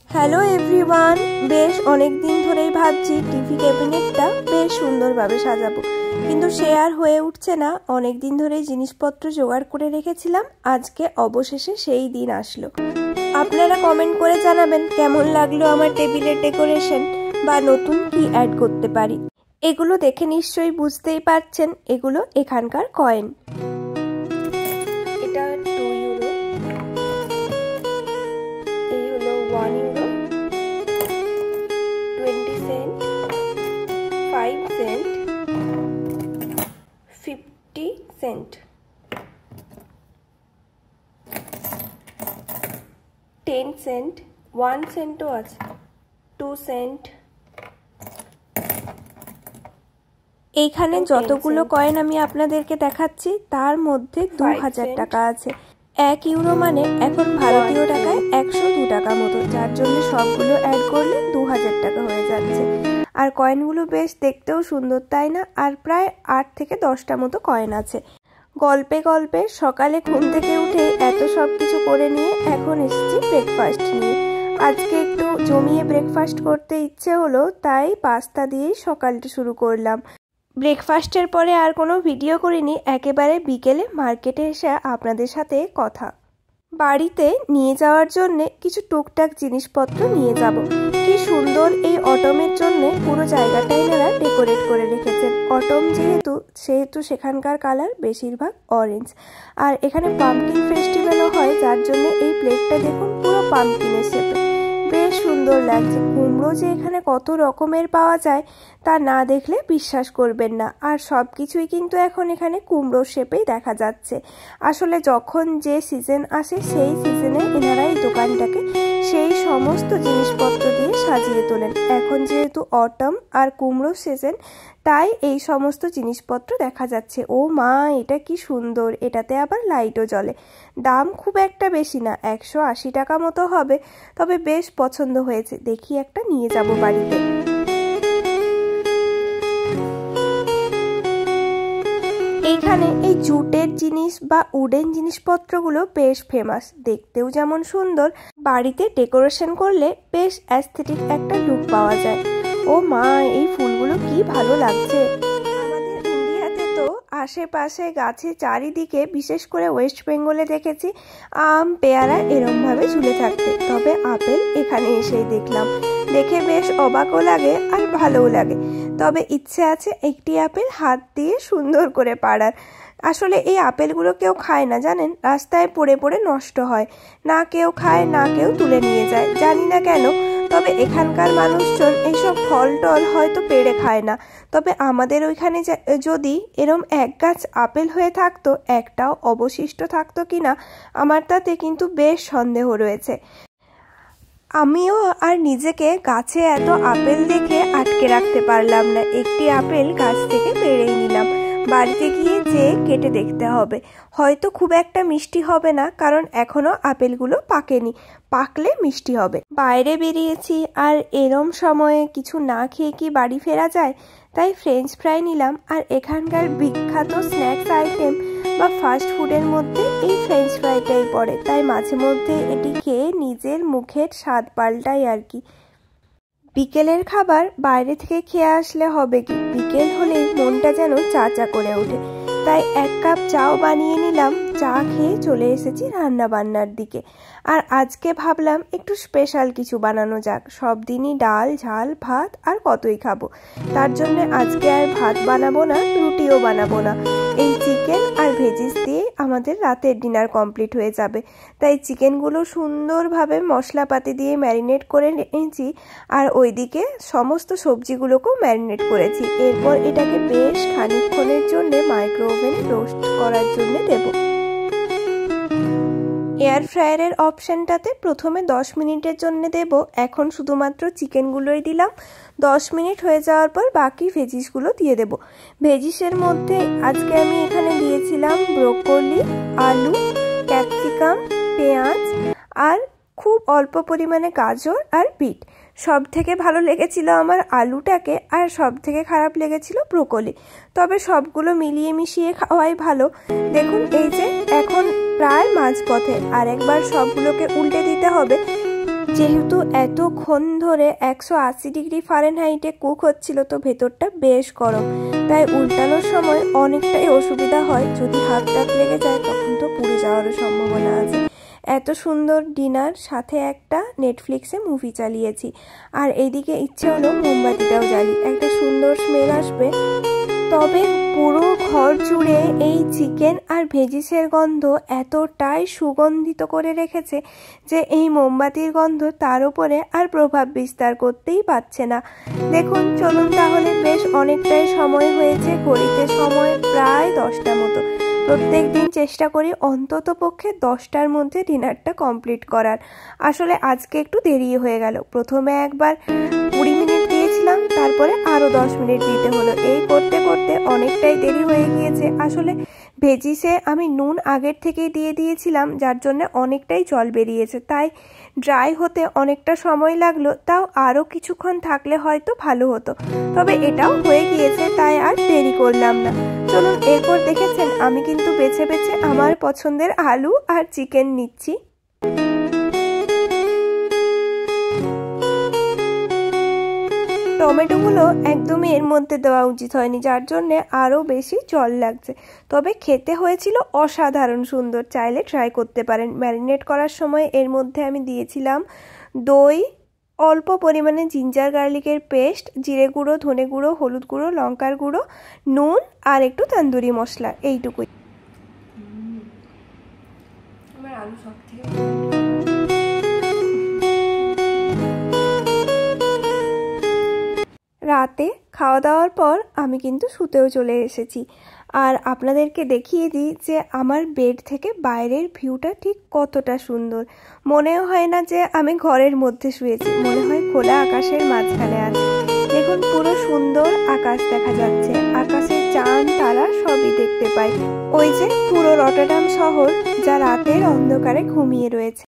Hello everyone, বেশ অনেক দিন ধরেই ভাবছি টিভি ক্যাবিনেটটা বেশ সুন্দরভাবে সাজাবো, কিন্তু সে আর হয়ে উঠছে না। অনেক দিন ধরেই জিনিসপত্র জোগাড় করে রেখেছিলাম, আজকে অবশেষে সেই দিন আসলো। আপনারা কমেন্ট করে জানাবেন কেমন লাগলো আমার টেবিলের ডেকোরেশন বা নতুন কি অ্যাড করতে পারি। এগুলো দেখে নিশ্চয়ই বুঝতেই পারছেন এগুলো এখানকার কয়েন। এটা 2 ইউরো, এই হলো 1 euro, 20 cent, 5 cent, 50 cent, 10 cent, 1 সেন্টও আছে, 2 সেন্ট। এইখানে যতগুলো কয়েন আমি আপনাদেরকে দেখাচ্ছি তার মধ্যে 2000 টাকা আছে। 1 ইউরো মানে এখন ভারতীয় টাকায় 102 টাকা মতো, যার জন্য সবগুলো অ্যাড করলে 2000 টাকা হয়ে যাচ্ছে। আর কয়েনগুলো বেশ দেখতেও সুন্দর, তাই না? আর প্রায় 8 থেকে 10টা মতো কয়েন আছে। গল্পে গল্পে সকালে ঘুম থেকে উঠে এত সব কিছু করে নিয়ে এখন এসেছি ব্রেকফাস্ট নিয়ে। আজকে একটু জমিয়ে ব্রেকফাস্ট করতে ইচ্ছে হলো, তাই পাস্তা দিয়েই সকালটা শুরু করলাম। ব্রেকফাস্টের পরে আর কোনো ভিডিও করিনি, একেবারে বিকেলে মার্কেটে এসে আপনাদের সাথে কথা। বাড়িতে নিয়ে যাওয়ার জন্য কিছু টুকটাক জিনিসপত্র নিয়ে যাব। কি সুন্দর এই অটমের জন্য পুরো জায়গাটাই এনারা ডেকোরেট করে রেখেছেন। অটম সেহেতু সেখানকার কালার বেশিরভাগ অরেঞ্জ। আর এখানে পাম্পকিন ফেস্টিভ্যালও হয়, যার জন্য এই প্লেটটা দেখুন পুরো পাম্পকিনের শেপে, বেশ সুন্দর লাগছে। কুমড়ো যে এখানে কত রকমের পাওয়া যায় তা না দেখলে বিশ্বাস করবেন না। আর সব কিছুই কিন্তু এখন এখানে কুমড়োর শেপেই দেখা যাচ্ছে। আসলে যখন যে সিজন আসে সেই সিজনে এনারা এই দোকানটাকে সেই সমস্ত জিনিসপত্র দিয়ে সাজিয়ে তোলেন। এখন যেহেতু অটম আর কুমড়ো সিজন, তাই এই সমস্ত জিনিসপত্র দেখা যাচ্ছে। ও মা, এটা কি সুন্দর! এটাতে আবার লাইটও জ্বলে। দাম খুব একটা বেশি না, 180 টাকা মতো হবে, তবে বেশ পছন্দ হয়েছে। দেখি একটা নিয়ে যাব বাড়িতে। এইখানে এই জুটের জিনিস বা উডেন জিনিসপত্রগুলো বেশ ফেমাস, দেখতেও যেমন সুন্দর, বাড়িতে ডেকোরেশন করলে বেশ অ্যাস্থেটিক একটা লুক পাওয়া যায়। ও মা, এই ফুলগুলো কি ভালো লাগছে! আমাদের ইন্ডিয়াতে তো আশেপাশে গাছে চারিদিকে, বিশেষ করে ওয়েস্ট বেঙ্গলে দেখেছি আম পেয়ারা এরমভাবে ঝুলে থাকতে, তবে আপেল এখানে এসেই দেখলাম। দেখে বেশ অবাকও লাগে আর ভালোও লাগে। তবে ইচ্ছে আছে একটি আপেল হাত দিয়ে সুন্দর করে পাড়ার। আসলে এই আপেলগুলো কেউ খায় না জানেন, রাস্তায় পড়ে পড়ে নষ্ট হয়, না কেউ খায় না কেউ তুলে নিয়ে যায়, জানি না কেন। তবে এখানকার মানুষজন এইসব ফল টল হয়তো পেড়ে খায় না। তবে আমাদের ওইখানে যদি এরম এক গাছ আপেল হয়ে থাকতো, একটাও অবশিষ্ট থাকতো কিনা আমার তাতে কিন্তু বেশ সন্দেহ রয়েছে। আমিও আর নিজেকে গাছে এত আপেল দেখে আটকে রাখতে পারলাম না, একটি আপেল গাছ থেকে পেড়েই নিলাম। বাড়িতে গিয়ে যে কেটে দেখতে হবে, হয়তো খুব একটা মিষ্টি হবে না, কারণ এখনো আপেলগুলো পাকেনি, পাকলে মিষ্টি হবে। বাইরে বেরিয়েছি আর এরম সময়ে কিছু না খেয়ে কি বাড়ি ফেরা যায়? তাই ফ্রেঞ্চ ফ্রাই নিলাম। আর এখানকার বিখ্যাত স্ন্যাক্স আইটেম বা ফাস্ট ফুডের মধ্যে এই ফ্রেঞ্চ ফ্রাইটাই পড়ে, তাই মাঝে মধ্যে এটি খেয়ে নিজের মুখের স্বাদ পাল্টাই আর কি। বিকেলের খাবার বাইরে থেকে খেয়ে আসলে হবে কি, বিকেল হলেই মনটা যেন চা চা করে ওঠে, তাই 1 কাপ চাও বানিয়ে নিলাম। চা খেয়ে চলে এসেছি রান্না বান্নার দিকে। আর আজকে ভাবলাম একটু স্পেশাল কিছু বানানো যাক। সব দিনই ডাল ঝাল ভাত আর কতই খাবো, তার জন্য আজকে আর ভাত বানাবো না, রুটিও বানাবো না। এই চিকেন আর ভেজিস দিয়ে আমাদের রাতের ডিনার কমপ্লিট হয়ে যাবে। তাই চিকেনগুলো সুন্দরভাবে মশলাপাতি দিয়ে ম্যারিনেট করে নিয়েছি, আর ওইদিকে সমস্ত সবজিগুলোকেও ম্যারিনেট করেছি। এরপর এটাকে বেশ খানিকক্ষণের জন্য মাইক্রো ওভেনে রোস্ট করার জন্য দেব। এয়ার ফ্রায়ারের অপশানটাতে প্রথমে 10 মিনিটের জন্য দেব। এখন শুধুমাত্র চিকেনগুলোই দিলাম। 10 মিনিট হয়ে যাওয়ার পর বাকি ভেজিসগুলো দিয়ে দেব। ভেজিসের মধ্যে আজকে আমি এখানে দিয়েছিলাম ব্রোকলি, আলু, ক্যাপসিকাম, পেঁয়াজ আর খুব অল্প পরিমাণে গাজর আর বিট। সব থেকে ভালো লেগেছিল আমার আলুটাকে, আর সব থেকে খারাপ লেগেছিল ব্রোকলি। তবে সবগুলো মিলিয়ে মিশিয়ে খাওয়াই ভালো। দেখুন এই যে এখন প্রায় মাঝপথে, আর একবার সবগুলোকে উল্টে দিতে হবে। যেহেতু এতক্ষণ ধরে 180 ডিগ্রি ফারেনহাইটে কুক হচ্ছিল, তো ভেতরটা বেশ গরম, তাই উল্টানোর সময় অনেকটাই অসুবিধা হয়। যদি হাত টাত লেগে যায় তখন তো পুড়ে যাওয়ারও সম্ভাবনা আছে। এত সুন্দর ডিনার, সাথে একটা নেটফ্লিক্সে মুভি চালিয়েছি, আর এইদিকে ইচ্ছে হলো মোমবাতিটাও জ্বালি, একটা সুন্দর স্মেল আসবে। তবে পুরো ঘর জুড়ে এই চিকেন আর ভেজিসের গন্ধ এতটাই সুগন্ধিত করে রেখেছে যে এই মোমবাতির গন্ধ তার উপরে আর প্রভাব বিস্তার করতেই পারছে না। দেখুন, চলুন তাহলে, বেশ অনেকটাই সময় হয়েছে, ঘড়িতে সময় প্রায় 10টা মতো। প্রত্যেক দিন চেষ্টা করি অন্তত পক্ষে 10টার মধ্যে ডিনারটা কমপ্লিট করার। আসলে আজকে একটু দেরি হয়ে গেল, প্রথমে একবার 20 মিনিট দিয়েছিলাম, তারপরে আরও 10 মিনিট দিতে হলো। এই করতে করতে অনেকটাই দেরি হয়ে গিয়েছে। আসলে ভেজিসে আমি নুন আগের থেকেই দিয়ে দিয়েছিলাম, যার জন্য অনেকটাই জল বেরিয়েছে, তাই ড্রাই হতে অনেকটা সময় লাগলো। তাও আরও কিছুক্ষণ থাকলে হয়তো ভালো হতো, তবে এটাও হয়ে গিয়েছে, তাই আর দেরি করলাম না। চলুন, এরপর দেখেছেন আমি কিন্তু বেছে বেছে আমার পছন্দের আলু আর চিকেন নিচ্ছি। টমেটোগুলো একদমই এর মধ্যে দেওয়া উচিত হয়নি, যার জন্যে আরও বেশি জল লাগছে, তবে খেতে হয়েছিল অসাধারণ সুন্দর। চাইলে ট্রাই করতে পারেন। ম্যারিনেট করার সময় এর মধ্যে আমি দিয়েছিলাম দই, অল্প পরিমাণে জিঞ্জার গার্লিকের পেস্ট, জিরে গুঁড়ো, ধনে গুঁড়ো, হলুদ গুঁড়ো, লঙ্কার গুঁড়ো, নুন আর একটু তন্দুরি মশলা, এইটুকুই। আমার আলু সব থেকে রাতে খাওয়া দাওয়ার পর আমি কিন্তু শুতেও চলে এসেছি। আর আপনাদেরকে দেখিয়ে দিই যে আমার বেড থেকে বাইরের ভিউটা ঠিক কতটা সুন্দর। মনেও হয় না যে আমি ঘরের মধ্যে শুয়েছি, মনে হয় খোলা আকাশের মাঝখানে আছি। দেখুন, পুরো সুন্দর আকাশ দেখা যাচ্ছে, আকাশে চাঁদ তারা সবই দেখতে পাই। ওই যে পুরো রটারডাম শহর, যা রাতের অন্ধকারে ঘুমিয়ে রয়েছে।